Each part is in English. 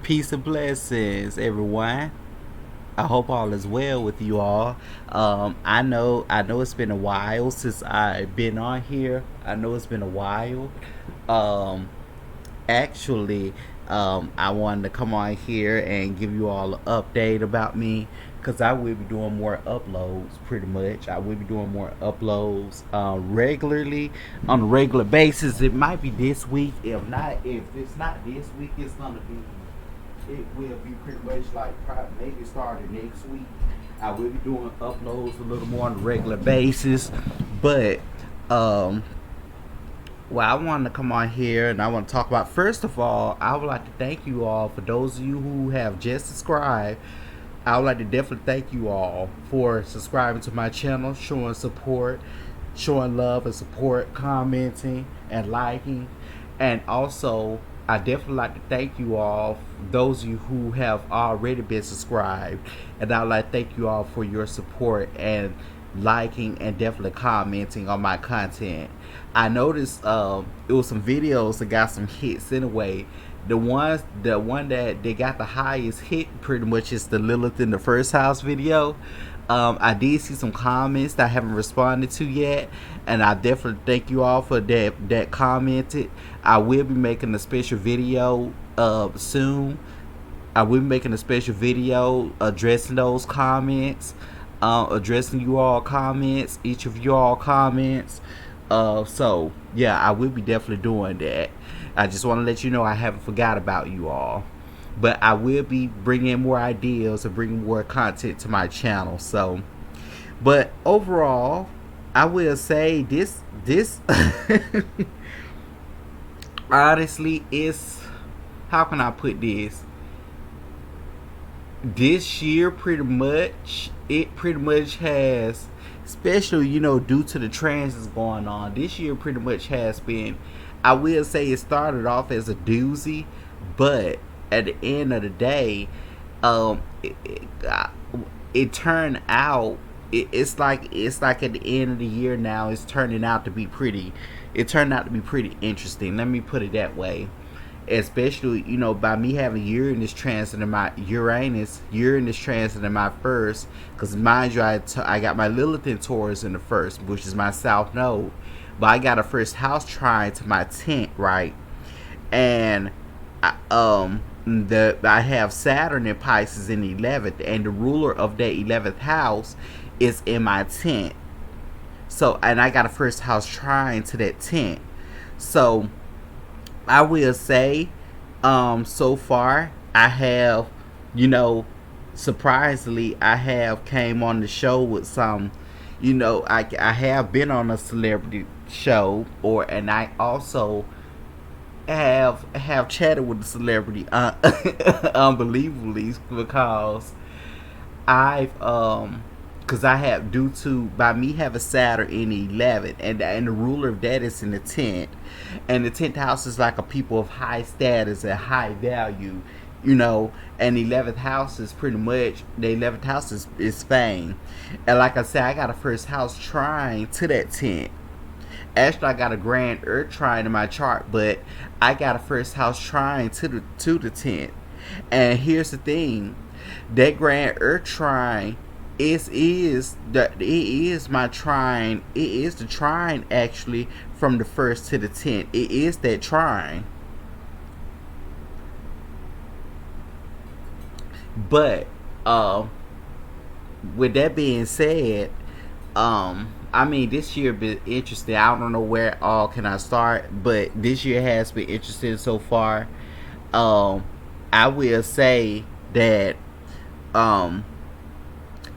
Peace and blessings, everyone. I hope all is well with you all. I know it's been a while since I've been on here. I know it's been a while. Um, actually, I wanted to come on here and give you all an update about me because I will be doing more uploads. Pretty much, I will be doing more uploads regularly on a regular basis. It might be this week. If it's not this week, it's gonna be. It will be pretty much like probably maybe starting next week. I will be doing uploads a little more on a regular basis, but um, well, I wanted to come on here and I want to talk about. First of all, I would like to thank you all for those of you who have just subscribed. I would like to definitely thank you all for subscribing to my channel, showing support, showing love and support, commenting and liking. And also, I definitely like to thank you all, those of you who have already been subscribed. And I would like to thank you all for your support and liking and definitely commenting on my content. I noticed it was some videos that got some hits anyway. The one that they got the highest hit pretty much is the Lilith in the first house video. I did see some comments that I haven't responded to yet, and I definitely thank you all for that commented. I will be making a special video soon. I will be making a special video addressing those comments, addressing you all comments, each of you all comments. So yeah, I will be definitely doing that. I just want to let you know I haven't forgot about you all, but I will be bringing more ideas and bringing more content to my channel. So, but overall, I will say this honestly is, how can I put this? This year pretty much has, especially due to the transits going on, this year pretty much has been, I will say it started off as a doozy, but at the end of the day, um it turned out, it's like at the end of the year now, it turned out to be pretty interesting, let me put it that way. Especially, by me having Uranus transit in my first, because mind you, I got my Lilith in Taurus in the first, which is my south node, but I got a first house trine to my 10th, right? And I have Saturn in Pisces in the 11th, and the ruler of that 11th house is in my 10th. So, and I got a first house trine to that 10th. So I will say, so far I have, surprisingly, I have came on the show with some, I have been on a celebrity show, and I also have chatted with the celebrity, unbelievably, because I've because I have, due to, by me having Saturn in the 11th, and the ruler of that is in the 10th, and the 10th house is like a people of high status and high value, and the 11th house is pretty much, the 11th house is fame. And like I said, I got a first house trine to that 10th. Actually, I got a grand earth trine in my chart, but I got a first house trine to the 10th. And here's the thing, that grand earth trine, it is my trine. It is the trine actually from the 1st to the 10th. It is that trine. But with that being said, I mean, this year been interesting. I don't know where all can I start, but this year has been interesting so far. Um, I will say that um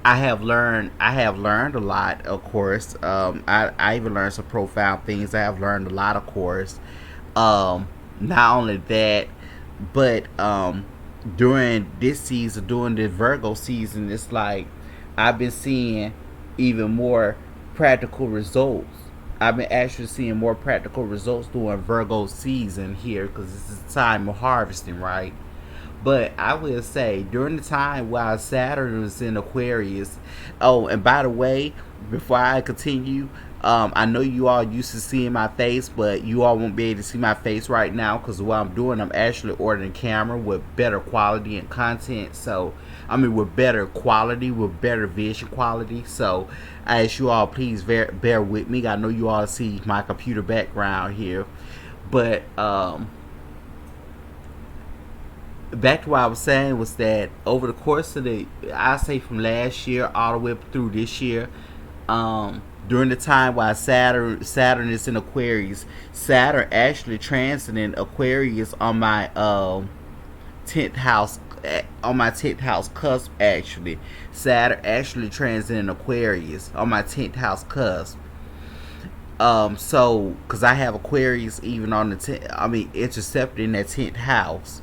I have learned a lot, of course. I even learned some profound things. I have learned a lot, of course. Not only that, but during this season, during the Virgo season, it's like I've been seeing even more practical results. I've been actually seeing more practical results during Virgo season here, because this is the time of harvesting, right? But I will say, during the time while Saturn was in Aquarius. Oh, and by the way, before I continue, I know you all used to seeing my face, but you all won't be able to see my face right now because what I'm doing, I'm actually ordering a camera with better quality and content. So, I mean, with better quality, with better vision quality. So, I ask you all, please bear with me. I know you all see my computer background here, but back to what I was saying was that over the course of I say from last year all the way up through this year, during the time while Saturn is in Aquarius, Saturn actually transiting Aquarius on my 10th house, on my 10th house cusp. Actually, Saturn actually transiting Aquarius on my 10th house cusp. So because I have Aquarius even on the 10th, I mean intercepting that 10th house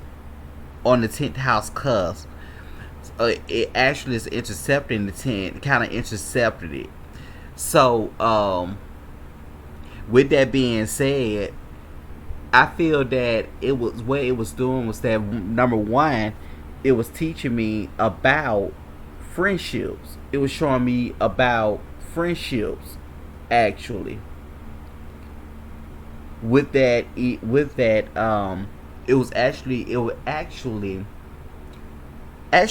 on the 10th house cusp. It actually is intercepting the 10th, kind of intercepted it. So, with that being said, I feel that it was what it was doing was that number one, it was teaching me about friendships. It was showing me about friendships, actually. It was actually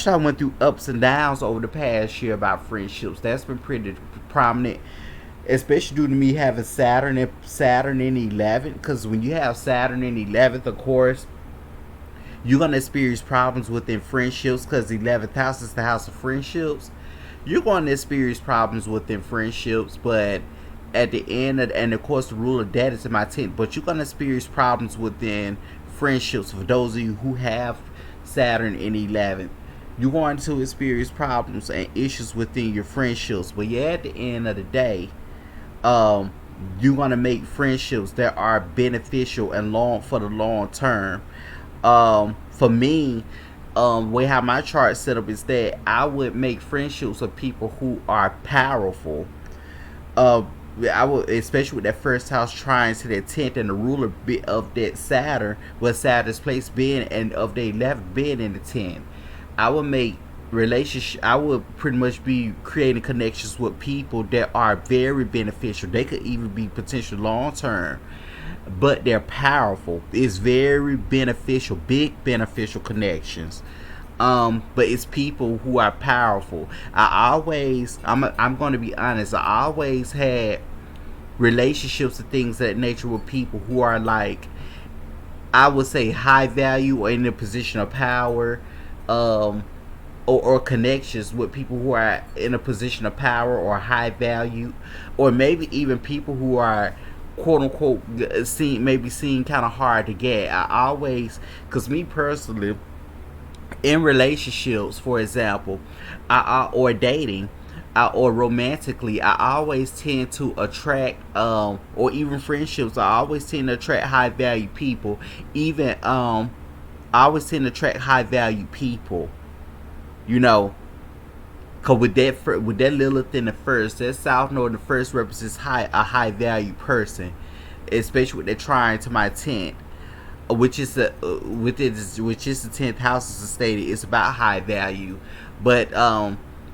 I went through ups and downs over the past year about friendships. That's been pretty prominent, especially due to me having Saturn in 11th. Because when you have Saturn in 11th, of course, you're gonna experience problems within friendships. Because the 11th house is the house of friendships. You're going to experience problems within friendships, but at the end of, and of course the rule of that is in my 10th. But you're gonna experience problems within friendships for those of you who have Saturn in 11th. You're going to experience problems and issues within your friendships, but yeah, at the end of the day, you're gonna make friendships that are beneficial and long for the long term. For me, way how my chart set up is that I would make friendships with people who are powerful. I would, especially with that first house trying to that 10th and the ruler bit of that Saturn, with Saturn's place being and of the 11th being in the 10th. I would make relationship. I would pretty much be creating connections with people that are very beneficial. They could even be potential long term, but they're powerful. It's very beneficial, big beneficial connections. But it's people who are powerful. I'm going to be honest. I always had relationships and things of that nature with people who are like, I would say, high value or in a position of power, or connections with people who are in a position of power or high value, or maybe even people who are quote unquote seen kind of hard to get. I always, because me personally, in relationships, for example, or dating, or romantically, I always tend to attract, or even friendships, I always tend to attract high value people. Even I always tend to attract high value people. You know, cause with that Lilith in the first, that South Node in the first represents a high value person, especially with that trine to my 10th, which is the 10th house, as stated. It's about high value, but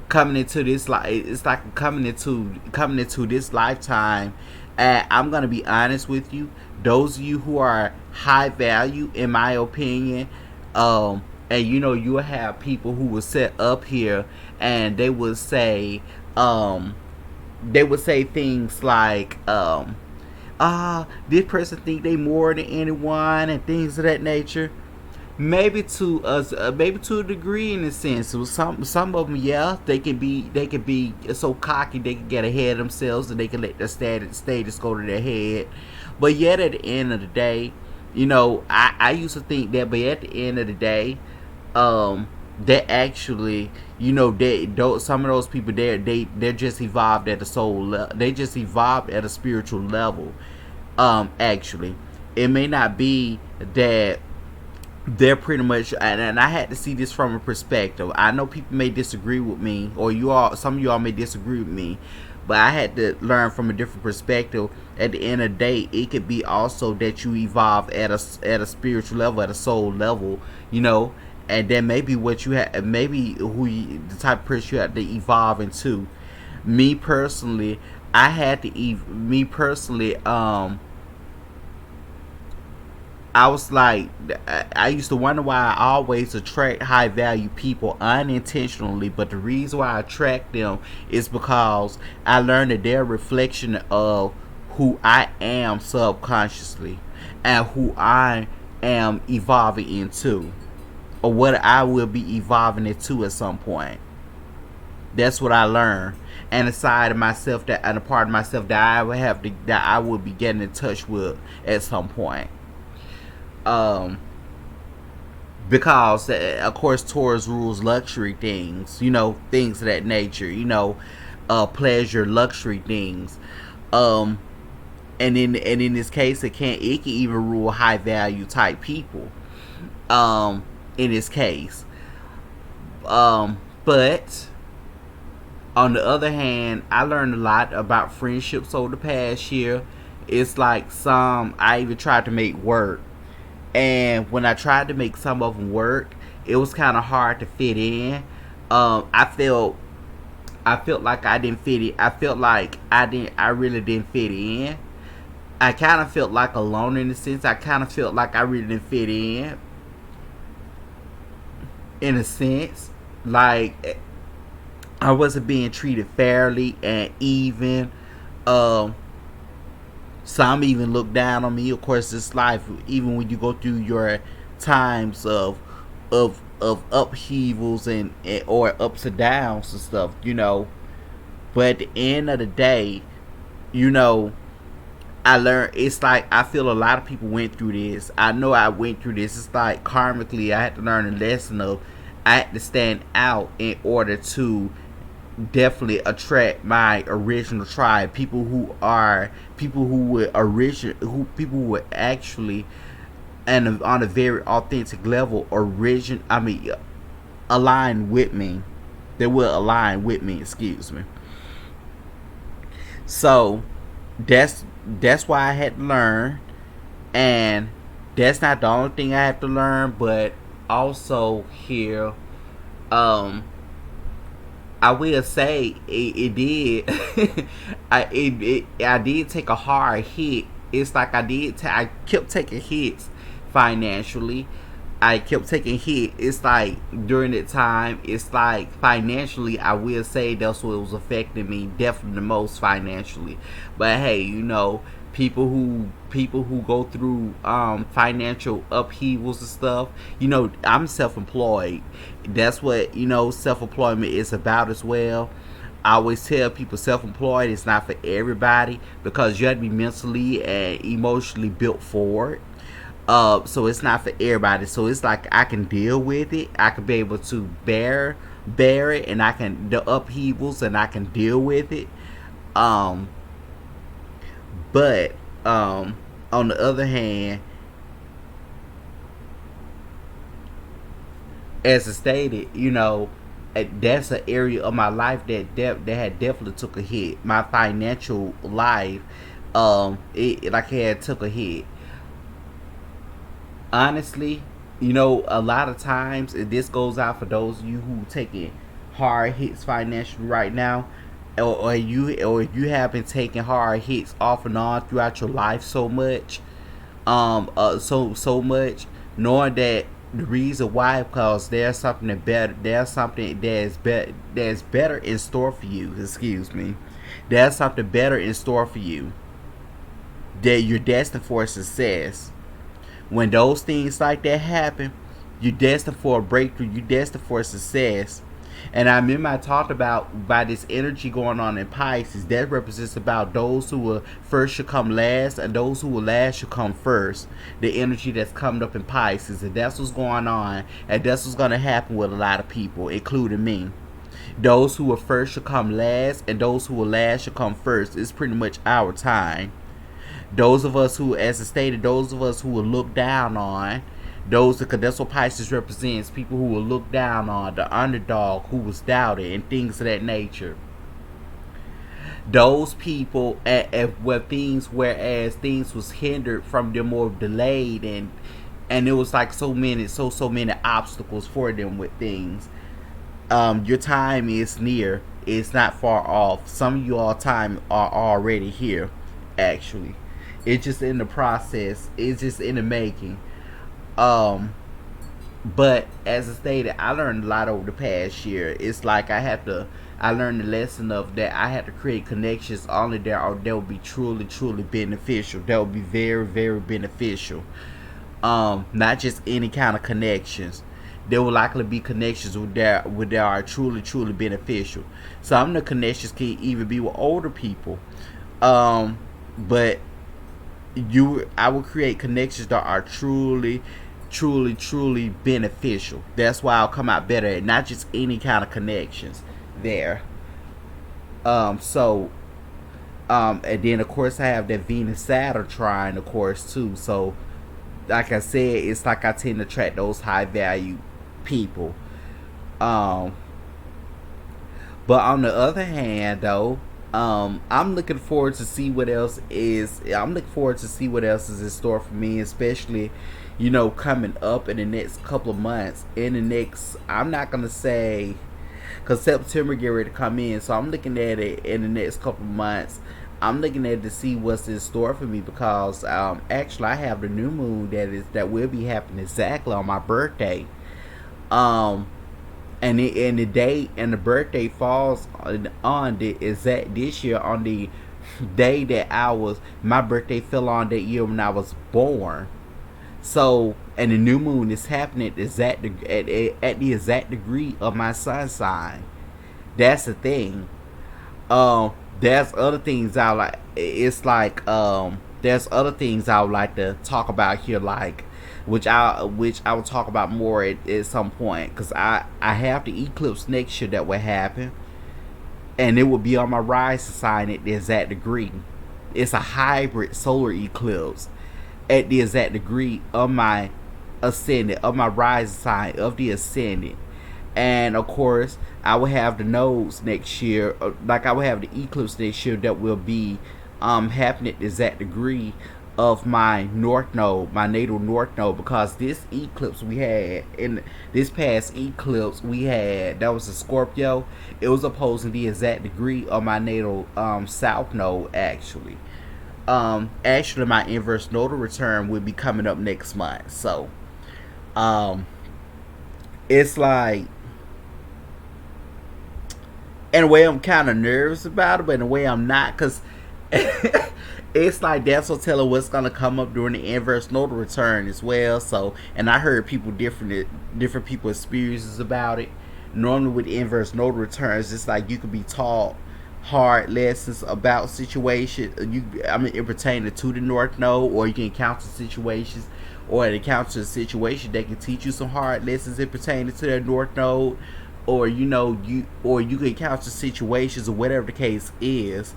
coming into this it's like coming into this lifetime. And I'm gonna be honest with you, those of you who are high value, in my opinion, and you will have people who will sit up here and they would say things like, this person think they more than anyone and things of that nature. Maybe to us, maybe to a degree, in a sense. So some of them, yeah, they can be so cocky they can get ahead of themselves and they can let their status go to their head. But yet at the end of the day, I used to think that, but at the end of the day, that actually, some of those people they're just evolved at a they just evolved at a spiritual level. Actually, it may not be that they're pretty much, and I had to see this from a perspective. I know people may disagree with me, or some of you all may disagree with me, but I had to learn from a different perspective. At the end of the day, it could be also that you evolve at a spiritual level, at a soul level, and then maybe what you have, maybe the type of person you have to evolve into. Me personally, I had to me personally. I was like, I used to wonder why I always attract high value people unintentionally, but the reason why I attract them is because I learned that they're a reflection of who I am subconsciously and who I am evolving into, or what I will be evolving into at some point. That's what I learned, and a side of myself that, and a part of myself that I would have to, that I would be getting in touch with at some point. Um, because of course Taurus rules luxury things, things of that nature, pleasure, luxury things. Um, and in this case, it can even rule high value type people. In this case, but on the other hand, I learned a lot about friendships over the past year. It's like some I even tried to make work, and when I tried to make some of them work, it was kind of hard to fit in. I felt like I didn't fit it. I felt like I really didn't fit in. I kind of felt like alone in a sense. I kind of felt like I really didn't fit in a sense. Like I wasn't being treated fairly and even. Um, some even look down on me. Of course, this life, even when you go through your times of upheavals and or ups and downs and stuff, But at the end of the day, you know, I learned. It's like I feel a lot of people went through this. I know I went through this. It's like karmically, I had to learn a lesson of I had to stand out in order to definitely attract my original tribe. People who were people who were actually and on a very authentic level align with me. They will align with me. Excuse me. So that's why I had to learn, and that's not the only thing I have to learn, but also here, um, I will say it did. I did take a hard hit. It's like I kept taking hits financially. I kept taking hit. It's like during that time, it's like financially, I will say that's what was affecting me definitely the most financially. But hey, people who go through financial upheavals and stuff. I'm self-employed. That's what self-employment is about as well. I always tell people self-employed is not for everybody because you have to be mentally and emotionally built for it. So it's not for everybody. So it's like I can deal with it. I can be able to bear it, and I can the upheavals, and I can deal with it. Um, but on the other hand, as I stated, that's an area of my life that had definitely took a hit. My financial life, it like had took a hit. Honestly, a lot of times, and this goes out for those of you who taking hard hits financially right now, or you have been taking hard hits off and on throughout your life so much, so much, knowing that the reason why, because there's something that better, there's something that's better in store for you. Excuse me, there's something better in store for you. That you're destined for success. When those things like that happen, you're destined for a breakthrough. You're destined for success. And I remember I talked about by this energy going on in Pisces. That represents about those who will first should come last, and those who will last should come first. The energy that's coming up in Pisces, and that's what's going on, and that's what's going to happen with a lot of people, including me. Those who will first should come last, and those who will last should come first. It's pretty much our time. Those of us who, as I stated, those of us who will look down on because that's what Pisces represents. People who will look down on the underdog who was doubted and things of that nature. Those people whereas things was hindered from them or delayed, and it was like so many obstacles for them with things. Your time is near. It's not far off. Some of you all time are already here, actually. It's just in the process. It's just in the making. Um, but as I stated, I learned a lot over the past year. It's like I learned the lesson of that I had to create connections only that would be truly, truly beneficial. That would be very, very beneficial. Not just any kind of connections. There will likely be connections with that are truly, truly beneficial. Some of the connections can even be with older people. But I will create connections that are truly, truly, truly beneficial. That's why I'll come out better at not just any kind of connections there. So and then of course I have that Venus Saturn trine, of course, too. So like I said, it's like I tend to attract those high value people. Um, but on the other hand, though, I'm looking forward to see what else is. I'm looking forward to see what else is in store for me, especially, coming up in the next couple of months. In the next, I'm not gonna say, cause September get ready to come in, so I'm looking at it in the next couple of months. I'm looking at it to see what's in store for me because actually I have the new moon that will be happening exactly on my birthday. Um, and the date and the birthday falls on the exact this year on the day that my birthday fell on that year when I was born. So and the new moon is happening at the exact degree of my sun sign. That's the thing. There's other things I like. It's like there's other things I would like to talk about here, like which I will talk about more at some point, because I have the eclipse next year that will happen, and it will be on my rising sign at the exact degree. It's a hybrid solar eclipse at the exact degree of my ascendant, of my rising sign, of the ascendant. And of course, I will have the nodes next year, like I will have the eclipse next year that will be happening at the exact degree of my north node, my natal north node, because this eclipse we had in this past eclipse we had that was a Scorpio. It was opposing the exact degree of my natal south node, actually. Actually, my inverse nodal return will be coming up next month. So, um, it's like, in a way, I'm kind of nervous about it, but in a way, I'm not, because it's like that's what telling what's gonna come up during the inverse nodal return as well. So, and I heard different people experiences about it. Normally, with inverse nodal returns, it's like you could be taught hard lessons about situations. It pertaining to the north node, or you can encounter situations, or it encounters a situation that can teach you some hard lessons in pertaining to the north node, or you can encounter situations or whatever the case is,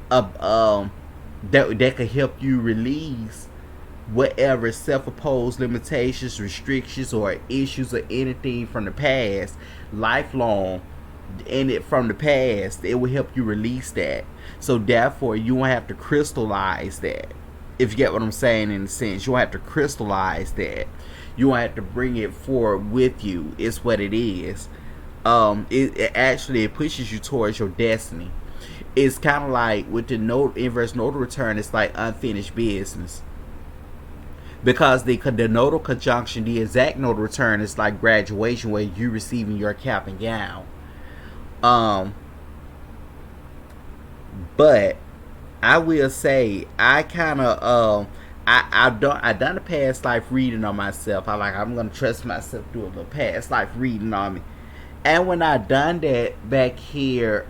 that could help you release whatever self-imposed limitations, restrictions, or issues or anything from the past, lifelong, and it from the past. It will help you release that. So therefore, you won't have to crystallize that. If you get what I'm saying, in a sense, you won't have to crystallize that. You won't have to bring it forward with you. It's what it is. It actually it pushes you towards your destiny. It's kind of like with the inverse nodal return. It's like unfinished business, because the nodal conjunction, the exact nodal return, is like graduation, where you receiving your cap and gown. Um, but I will say I kind of I done a past life reading on myself. I'm gonna trust myself to do a little past life reading on me. And when I done that back here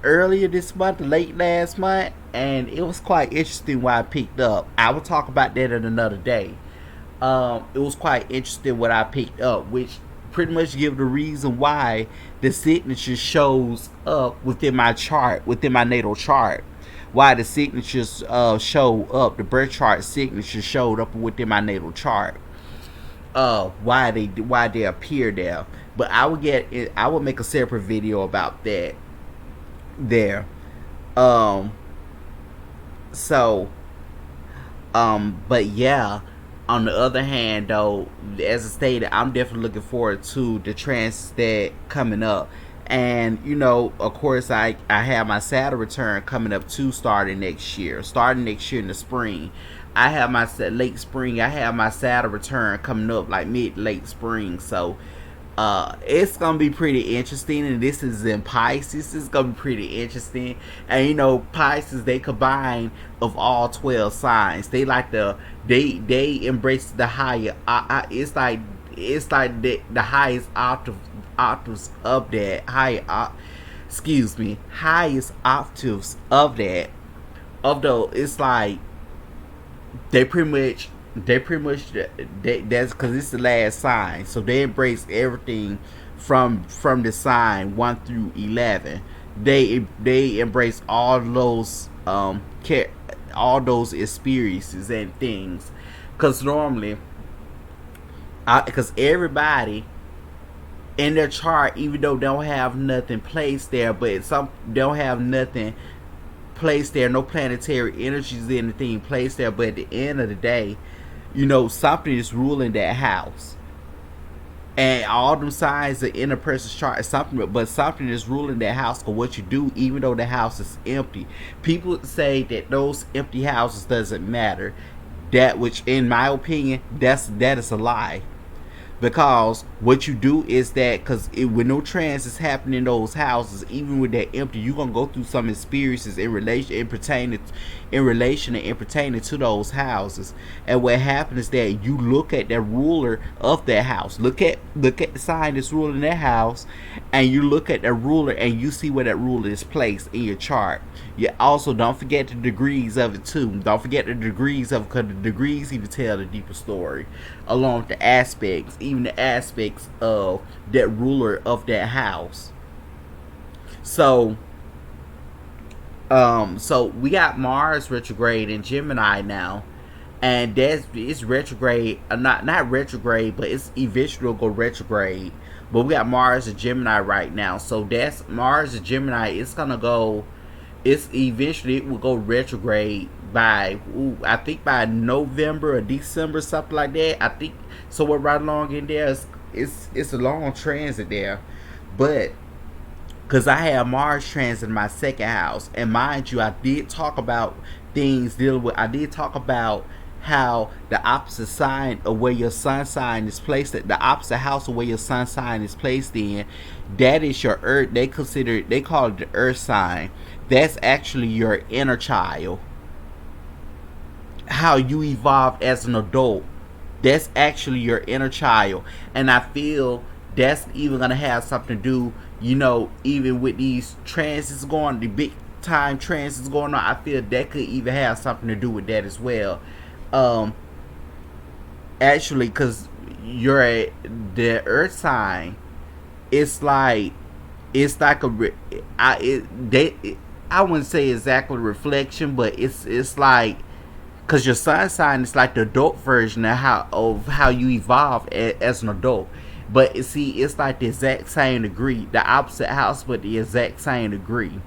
earlier this month, late last month, and it was quite interesting what I picked up. I will talk about that in another day. It was quite interesting what I picked up, which pretty much give the reason why the signature shows up within my chart, within my natal chart. Why the signatures show up, the birth chart signature showed up within my natal chart. Why they appear there. But I will make a separate video about that there. So but yeah, on the other hand, though, as I stated, I'm definitely looking forward to the transits that coming up. And of course, I have my Saturn return coming up too, starting next year. Starting next year in the spring, I have my late spring. I have my Saturn return coming up like mid late spring. So it's gonna be pretty interesting, and this is in Pisces. It's gonna be pretty interesting, and Pisces, they combine of all 12 signs. They like they embrace the higher. It's like the highest octaves of that excuse me, highest octaves of that. Although it's like they pretty much that's because it's the last sign, so they embrace everything from the sign 1 through 11. They embrace all those experiences and things, because normally, because everybody in their chart, even though they don't have nothing placed there, but some don't have nothing placed there, no planetary energies, anything placed there, but at the end of the day, something is ruling that house, and all them signs are in a person's chart. Something is ruling that house for what you do, even though the house is empty. People say that those empty houses doesn't matter. That, which in my opinion, that is a lie, because what you do is that, because when no transits happen in those houses, even with that empty, you're gonna go through some experiences in relation and pertaining to those houses. And what happens is that you look at the ruler of that house, look at the sign that's ruling that house, and you look at the ruler and you see where that ruler is placed in your chart. You also don't forget the degrees of it too. Don't forget the degrees of it, because the degrees even tell the deeper story, along with the aspects, even the aspects of that ruler of that house. So, so we got Mars retrograde in Gemini now, and it's retrograde, not retrograde, but it's eventually go retrograde. But we got Mars in Gemini right now, so that's Mars in Gemini. It's eventually, it will go retrograde by, I think by November or December, something like that. I think so. We're right along in there. It's a long transit there, but because I have Mars transit in my second house, and mind you, I did talk about things dealing with. I did talk about how the opposite sign of where your sun sign is placed, the opposite house of where your sun sign is placed in, that is your earth. They call it the earth sign. That's actually your inner child. How you evolved as an adult. That's actually your inner child. And I feel that's even going to have something to do, even with these transits going, the big time transits going on. I feel that could even have something to do with that as well. Actually, because the earth sign, it's like I wouldn't say exactly reflection, but it's like, because your sun sign is like the adult version of how you evolve as an adult. But see, it's like the exact same degree, the opposite house, but the exact same degree.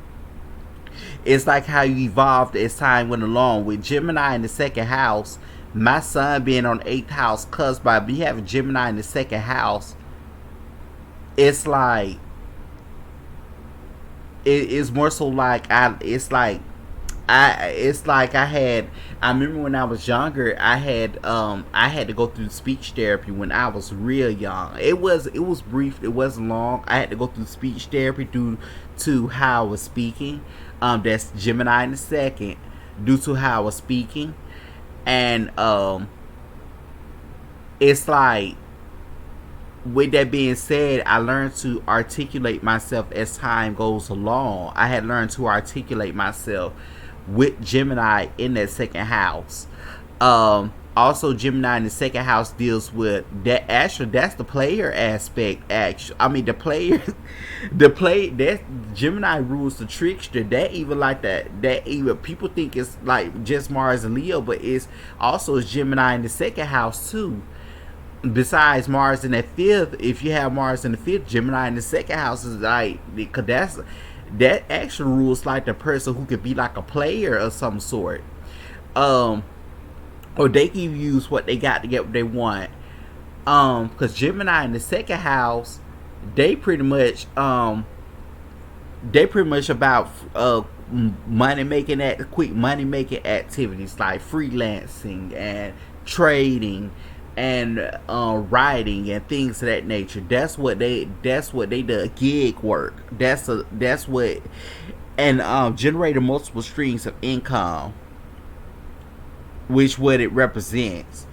It's like how you evolved as time went along. With Gemini in the second house, my sun being on the 8th house, cause by me having Gemini in the second house, it's like it's more so like it's like I remember when I was younger, I had to go through speech therapy when I was real young. It was brief, it wasn't long. I had to go through speech therapy due to how I was speaking. That's Gemini in the second, due to how I was speaking. And it's like, with that being said, I learned to articulate myself as time goes along. I had learned to articulate myself with Gemini in that second house. Also, Gemini in the second house deals with that. Actually, that's the player aspect. Actually, I mean that Gemini rules the trickster. That even like that even people think it's like just Mars and Leo, but it's also Gemini in the second house too. Besides Mars in that fifth, if you have Mars in the fifth, Gemini in the second house is like, because that actually rules like the person who could be like a player of some sort, or they can use what they got to get what they want. Because Gemini in the second house, they pretty much they pretty much about money making quick money making activities like freelancing and trading and writing and things of that nature. That's what they do. Gig work. That's what, and generating multiple streams of income, which what it represents.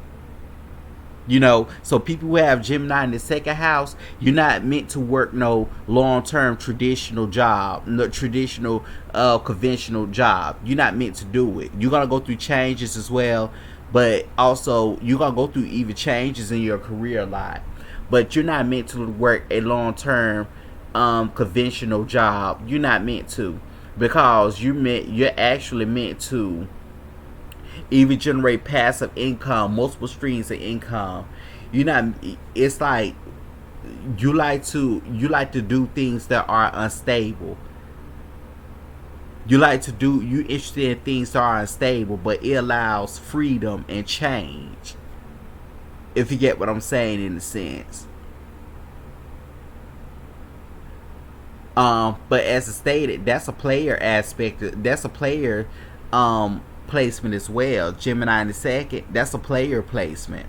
So people who have Gemini in the second house, you're not meant to work no long-term traditional job, no traditional conventional job. You're not meant to do it. You're gonna go through changes as well, but also you're gonna go through even changes in your career a lot. But you're not meant to work a long-term conventional job. You're not meant to, because you're actually meant to even generate passive income, multiple streams of income. You not It's like you like to do things that are unstable. You interested in things that are unstable, but it allows freedom and change. If you get what I'm saying, in a sense. But as I stated, that's a player aspect. That's a player placement as well. Gemini in the second, that's a player placement.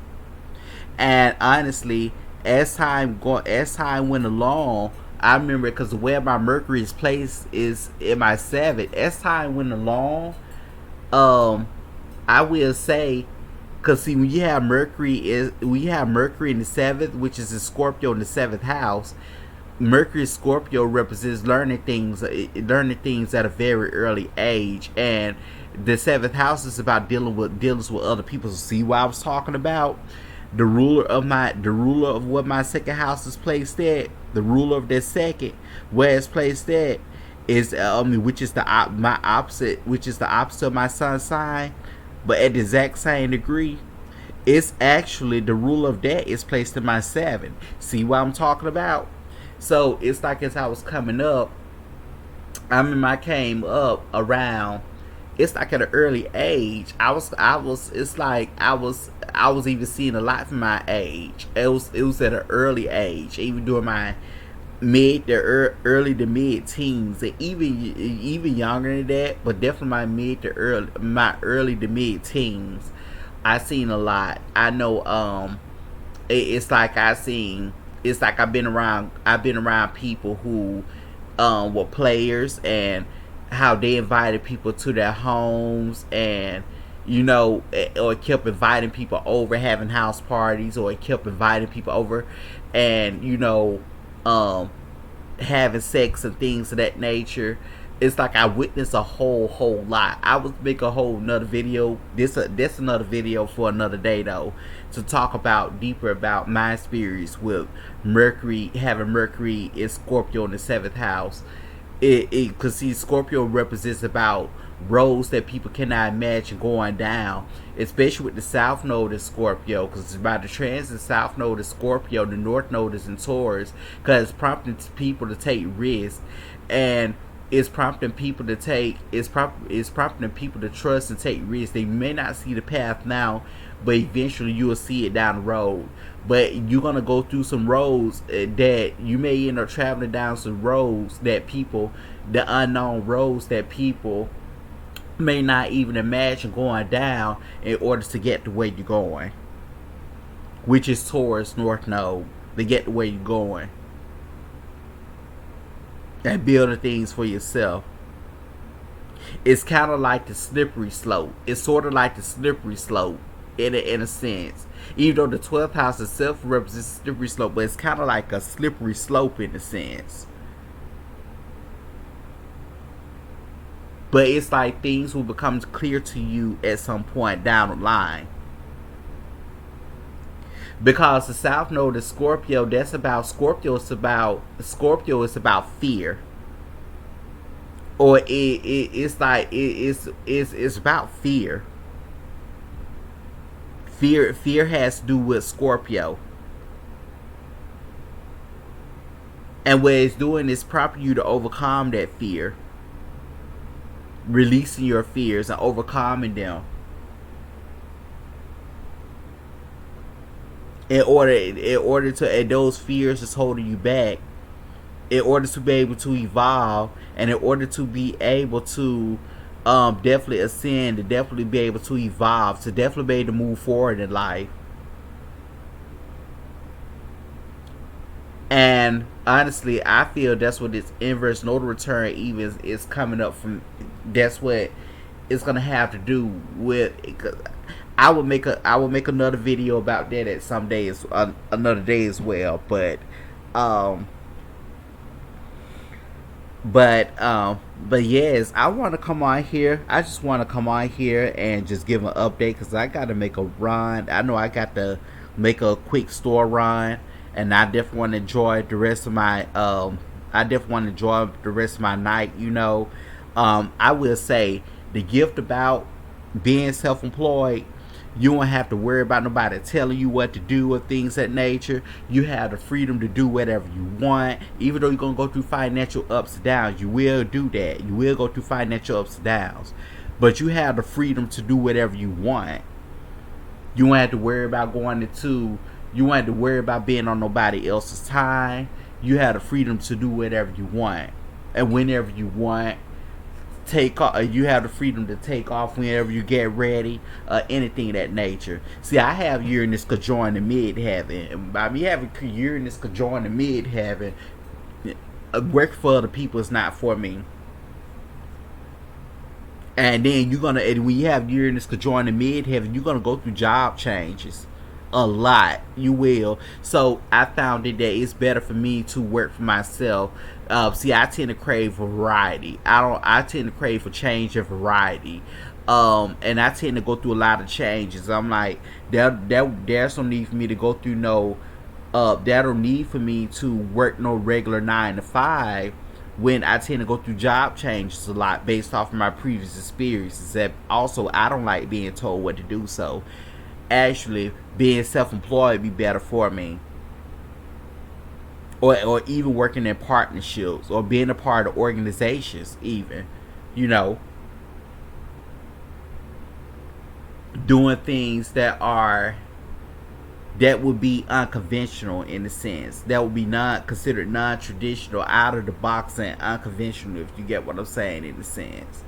And honestly, as time went along, I remember, because where my Mercury is placed is in my seventh. As time went along, um, I will say, because see, when you have Mercury in the seventh, which is a Scorpio in the seventh house. Mercury Scorpio represents learning things at a very early age, and the seventh house is about dealing with other people. So see what I was talking about? The ruler of what my second house is placed at, the ruler of that second, where it's placed at, is which is my opposite, which is the opposite of my sun sign, but at the exact same degree. It's actually the ruler of that is placed in my seven. See what I'm talking about? So it's like, as I was coming up, I remember I came up around. It's like at an early age. It's like I was even seeing a lot from my age. It was at an early age, even during my early to mid teens, and even younger than that. But definitely my early to mid teens. I seen a lot. I know. It's like I seen. It's like I've been around people who were players, and how they invited people to their homes, and or kept inviting people over, having house parties, or kept inviting people over, and um having sex and things of that nature. It's like I witnessed a whole lot. I would make a whole another video. This another video for another day, though, to talk about deeper about my experience with having Mercury in Scorpio in the seventh house. Because see, Scorpio represents about roads that people cannot imagine going down, especially with the South Node in Scorpio, because it's about the transit. South Node is Scorpio, the North Node is in Taurus, because it's prompting people to take risks, and it's prompting people to trust and take risks. They may not see the path now, but eventually you will see it down the road. But you're gonna go through some roads that you may end up traveling down, some roads that the unknown roads that people may not even imagine going down in order to get to where you're going, which is Taurus North Node. To get to where you're going and building things for yourself. It's kind of like the slippery slope. It's sort of like the slippery slope in a sense. Even though the 12th house itself represents a slippery slope, but it's kind of like a slippery slope in a sense. But it's like things will become clear to you at some point down the line. Because the South Node is Scorpio, that's about Scorpio is about fear. Or it's about fear. Fear has to do with Scorpio. And what it's doing is prompting you to overcome that fear. Releasing your fears and overcoming them. In order to, and those fears is holding you back. in order to be able to evolve, and in order to be able to definitely ascend, to definitely be able to evolve, to definitely be able to move forward in life. And honestly, I feel that's what this inverse nodal return even is coming up from. That's what it's gonna have to do with. I will make another video about that at some days, another day as well. Um, but yes, I want to come on here. I just want to come on here and just give an update because I got to make a run. I know I got to make a quick store run, and I definitely want to enjoy the rest of my I definitely want to enjoy the rest of my night. I will say the gift about being self-employed, you won't have to worry about nobody telling you what to do or things of that nature. You have the freedom to do whatever you want. Even though you're going to go through financial ups and downs, you will do that. You will go through financial ups and downs. But you have the freedom to do whatever you want. You won't have to worry about you won't have to worry about being on nobody else's time. You have the freedom to do whatever you want. And whenever you want, you have the freedom to take off whenever you get ready, anything of that nature. See, I have Uranus conjoined to midheaven, and by me having Uranus conjoined to midheaven, work for other people is not for me. And then and when you have Uranus conjoined to midheaven, you're gonna go through job changes a lot. You will. So I found it that it's better for me to work for myself. See, I tend to crave variety. I tend to crave for change and variety. And I tend to go through a lot of changes. I'm like, there's no need for me to go through that don't need for me to work no regular 9 to 5 when I tend to go through job changes a lot based off of my previous experiences. That also, I don't like being told what to do. So actually being self-employed be better for me, or even working in partnerships or being a part of organizations, even doing things that would be unconventional, in a sense that would be not considered non-traditional, out of the box, and unconventional, if you get what I'm saying, in a sense.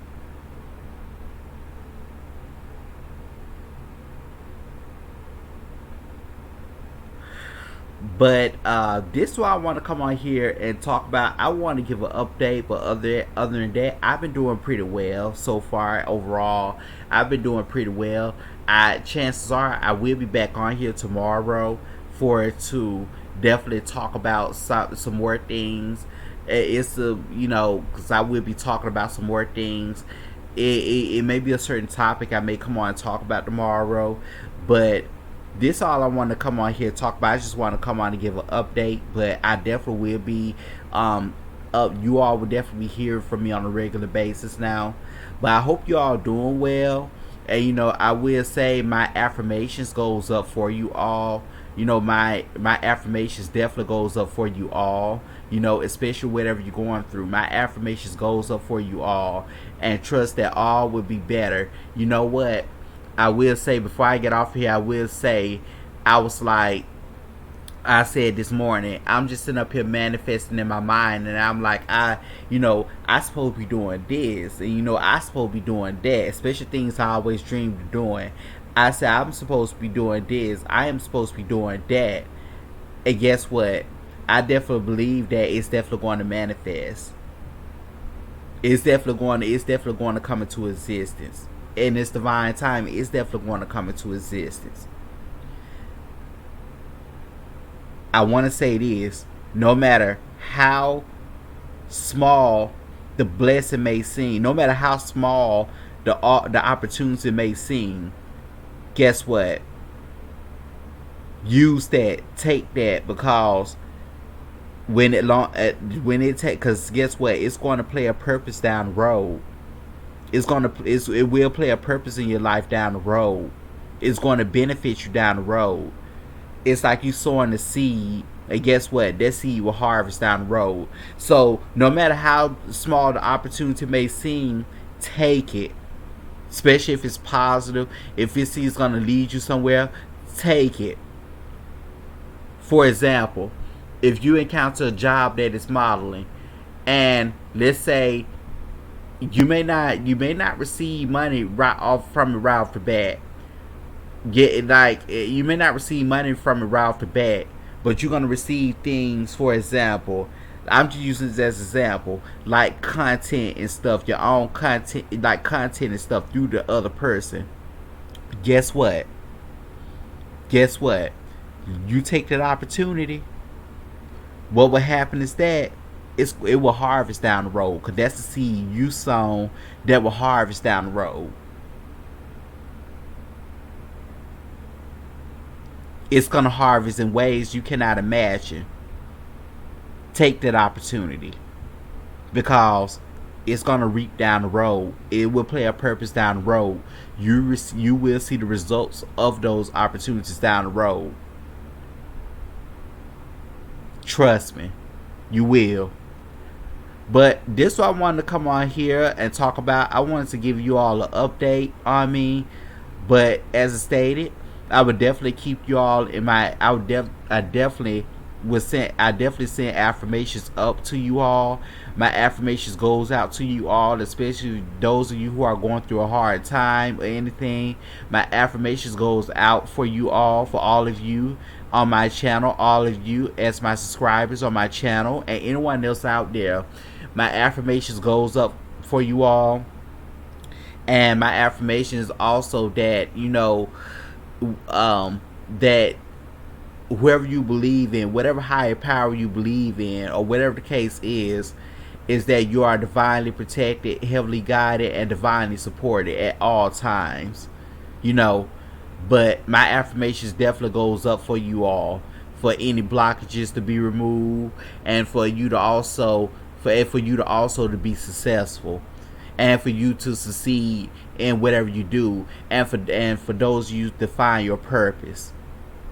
But this is what I want to come on here and talk about. I want to give an update, but other than that, I've been doing pretty well so far. Overall, I've been doing pretty well. Chances are I will be back on here tomorrow to definitely talk about some more things. It's because I will be talking about some more things. It may be a certain topic I may come on and talk about tomorrow, but this all I want to come on here and talk about. I just want to come on and give an update, but I definitely will be up. You all will definitely be hearing from me on a regular basis now. But I hope you all doing well, and I will say my affirmations goes up for you all. My affirmations definitely goes up for you all. Especially whatever you're going through, my affirmations goes up for you all, and trust that all will be better. You know what? I will say, before I get off here, I will say, I said this morning, I'm just sitting up here manifesting in my mind, and I'm like, I supposed to be doing this, and I supposed to be doing that, especially things I always dreamed of doing. I said, I'm supposed to be doing this, I am supposed to be doing that, and guess what? I definitely believe that it's definitely going to manifest. It's definitely going to come into existence. In this divine time, it's definitely going to come into existence. I want to say this: no matter how small the blessing may seem, no matter how small the opportunity may seem, guess what? Use that, take that, because because guess what? It's going to play a purpose down the road. It will play a purpose in your life down the road. It's going to benefit you down the road. It's like you sowing a seed, and guess what? That seed will harvest down the road. So no matter how small the opportunity may seem, take it. Especially if it's positive, if it's going to lead you somewhere, take it. For example, If you encounter a job that is modeling, and let's say you may not receive money right off from it right off the bat. Get like you may not receive money from it right off the bat, but you're gonna receive things. For example, I'm just using this as an example, like content and stuff, your own content, like content and stuff through the other person. Guess what? Guess what? You take that opportunity. What will happen is that it will harvest down the road, because that's the seed you sown that will harvest down the road. It's gonna harvest in ways you cannot imagine. Take that opportunity, because it's gonna reap down the road. It will play a purpose down the road. You will see the results of those opportunities down the road. Trust me, you will. But this what I wanted to come on here and talk about. I wanted to give you all an update on me. But as I stated, I would definitely keep you all in my. I definitely send affirmations up to you all. My affirmations goes out to you all, especially those of you who are going through a hard time or anything. My affirmations goes out for you all, for all of you on my channel, all of you as my subscribers on my channel, and anyone else out there. My affirmations goes up for you all. And my affirmation is also that, that whoever you believe in, whatever higher power you believe in, or whatever the case is that you are divinely protected, heavily guided, and divinely supported at all times. You know, but my affirmations definitely goes up for you all, for any blockages to be removed, and for you to also to be successful, and for you to succeed in whatever you do, and for those of you to find your purpose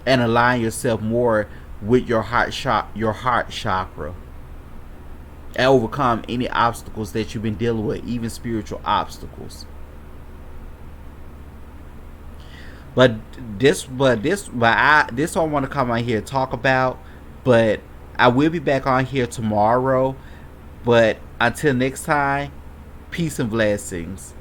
and align yourself more with your heart chakra, and overcome any obstacles that you've been dealing with, even spiritual obstacles. This I want to come on here and talk about. But I will be back on here tomorrow. But until next time, peace and blessings.